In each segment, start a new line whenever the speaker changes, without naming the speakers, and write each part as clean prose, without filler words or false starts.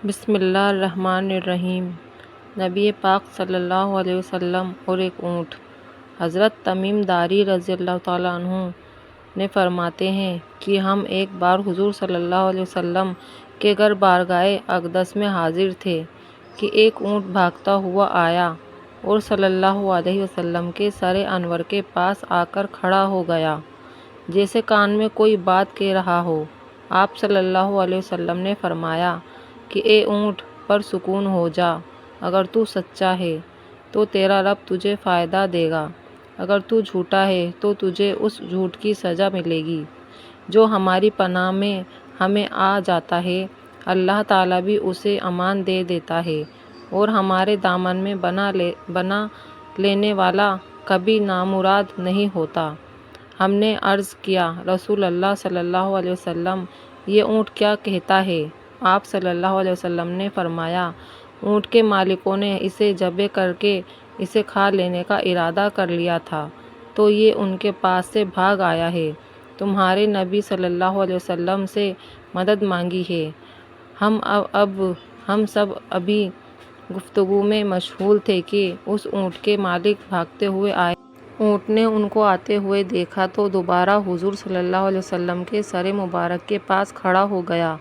بسم اللہ الرحمن الرحیم۔ نبی پاک صلی اللہ علیہ وسلم اور ایک اونٹ۔ حضرت تمیم داری رضی اللہ تعالیٰ عنہ نے فرماتے ہیں کہ ہم ایک بار حضور صلی اللہ علیہ وسلم کے گھر بارگاہ اقدس میں حاضر تھے کہ ایک اونٹ بھاگتا ہوا آیا اور صلی اللہ علیہ وسلم کے سر انور کے پاس آ کر کھڑا ہو گیا، جیسے کان میں کوئی بات کہہ رہا ہو۔ آپ صلی اللہ علیہ وسلم نے فرمایا کہ اے اونٹ، پر سکون ہو جا، اگر تو سچا ہے تو تیرا رب تجھے فائدہ دے گا، اگر تو جھوٹا ہے تو تجھے اس جھوٹ کی سزا ملے گی جو ہماری پناہ میں ہمیں آ جاتا ہے۔ اللہ تعالیٰ بھی اسے امان دے دیتا ہے اور ہمارے دامن میں بنا لینے والا کبھی نامراد نہیں ہوتا۔ ہم نے عرض کیا، رسول اللہ صلی اللہ علیہ وسلم، یہ اونٹ کیا کہتا ہے؟ آپ صلی اللہ علیہ وسلم نے فرمایا، اونٹ کے مالکوں نے اسے ذبح کر کے اسے کھا لینے کا ارادہ کر لیا تھا تو یہ ان کے پاس سے بھاگ آیا ہے۔ تمہارے نبی صلی اللہ علیہ وسلم سے مدد مانگی ہے۔ ہم سب ابھی گفتگو میں مشغول تھے کہ اس اونٹ کے مالک بھاگتے ہوئے آئے۔ اونٹ نے ان کو آتے ہوئے دیکھا تو دوبارہ حضور صلی اللہ علیہ وسلم کے سر مبارک کے پاس کھڑا ہو گیا۔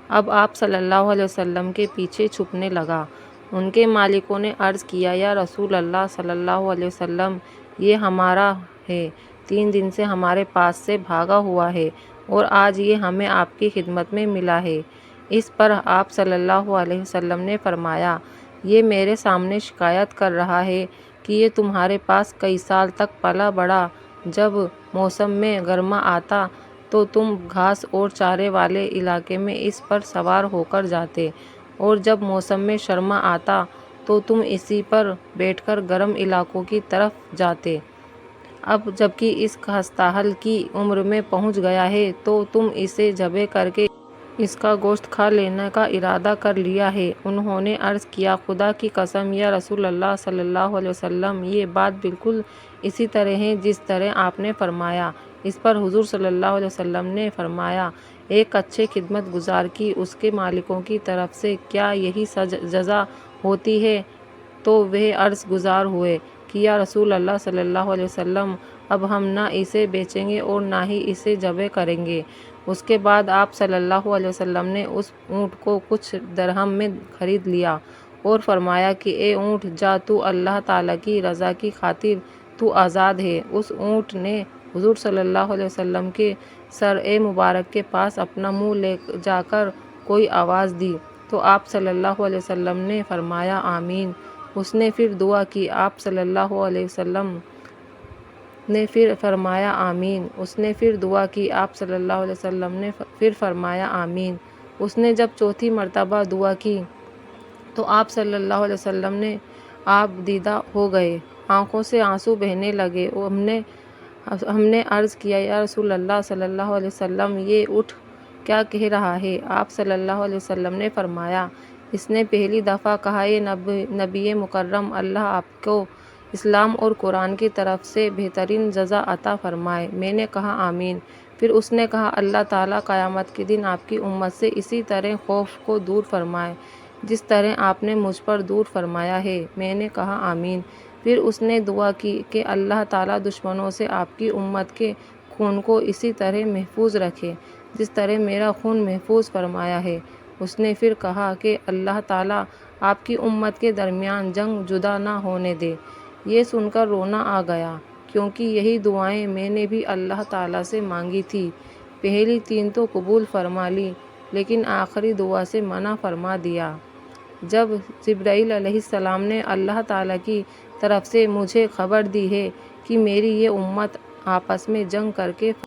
اب آپ صلی اللہ علیہ وسلم کے پیچھے چھپنے لگا۔ ان کے مالکوں نے عرض کیا، یا رسول اللہ صلی اللہ علیہ وسلم، یہ ہمارا ہے، 3 دن سے ہمارے پاس سے بھاگا ہوا ہے اور آج یہ ہمیں آپ کی خدمت میں ملا ہے۔ اس پر آپ صلی اللہ علیہ وسلم نے فرمایا، یہ میرے سامنے شکایت کر رہا ہے کہ یہ تمہارے پاس کئی سال تک پلا بڑھا، جب موسم میں گرما آتا تو تم گھاس اور چارے والے علاقے میں اس پر سوار ہو کر جاتے اور جب موسم میں سرما آتا تو تم اسی پر بیٹھ کر گرم علاقوں کی طرف جاتے۔ اب جبکہ اس خستحال کی عمر میں پہنچ گیا ہے تو تم اسے ذبح کر کے اس کا گوشت کھا لینے کا ارادہ کر لیا ہے۔ انہوں نے عرض کیا، خدا کی قسم یا رسول اللہ صلی اللہ علیہ وسلم، یہ بات بالکل اسی طرح ہے جس طرح آپ نے فرمایا۔ اس پر حضور صلی اللہ علیہ وسلم نے فرمایا، ایک اچھے خدمت گزار کی اس کے مالکوں کی طرف سے کیا یہی جزا ہوتی ہے؟ تو وہ عرض گزار ہوئے کہ یا رسول اللہ صلی اللہ علیہ وسلم، اب ہم نہ اسے بیچیں گے اور نہ ہی اسے ذبح کریں گے۔ اس کے بعد آپ صلی اللہ علیہ وسلم نے اس اونٹ کو کچھ درہم میں خرید لیا اور فرمایا کہ اے اونٹ، جا، تو اللہ تعالیٰ کی رضا کی خاطر تو آزاد ہے۔ اس اونٹ نے حضور صلی اللہ علیہ وسلم کے سر مبارک کے پاس اپنا منہ لے جا کر کوئی آواز دی تو آپ صلی اللہ علیہ وسلم نے فرمایا، آمین۔ اس نے پھر دعا کی، آپ صلی اللہ علیہ وسلم نے پھر فرمایا، آمین۔ اس نے پھر دعا کی، آپ صلی اللہ علیہ وسلم نے پھر فرمایا، آمین۔ اس نے جب چوتھی مرتبہ دعا کی تو آپ صلی اللہ علیہ وسلم نے آپ دیدہ ہو گئے، آنکھوں سے آنسو بہنے لگے۔ ہم نے عرض کیا، یا رسول اللہ صلی اللہ علیہ وسلم، یہ اونٹ کیا کہہ رہا ہے؟ آپ صلی اللہ علیہ وسلم نے فرمایا، اس نے پہلی دفعہ کہا، اے نبی مکرم، اللہ آپ کو اسلام اور قرآن کی طرف سے بہترین جزا عطا فرمائے۔ میں نے کہا، آمین۔ پھر اس نے کہا، اللہ تعالیٰ قیامت کے دن آپ کی امت سے اسی طرح خوف کو دور فرمائے جس طرح آپ نے مجھ پر دور فرمایا ہے۔ میں نے کہا، آمین۔ پھر اس نے دعا کی کہ اللہ تعالیٰ دشمنوں سے آپ کی امت کے خون کو اسی طرح محفوظ رکھے جس طرح میرا خون محفوظ فرمایا ہے۔ اس نے پھر کہا کہ اللہ تعالیٰ آپ کی امت کے درمیان جنگ جدا نہ ہونے دے۔ یہ سن کر رونا آ گیا، کیونکہ یہی دعائیں میں نے بھی اللہ تعالیٰ سے مانگی تھی۔ پہلی 3 تو قبول فرما لی، لیکن آخری دعا سے منع فرما دیا۔ جب جبرائیل علیہ السلام نے اللہ تعالیٰ کی طرف سے مجھے خبر دی ہے کہ میری یہ امت آپس میں جنگ کر کے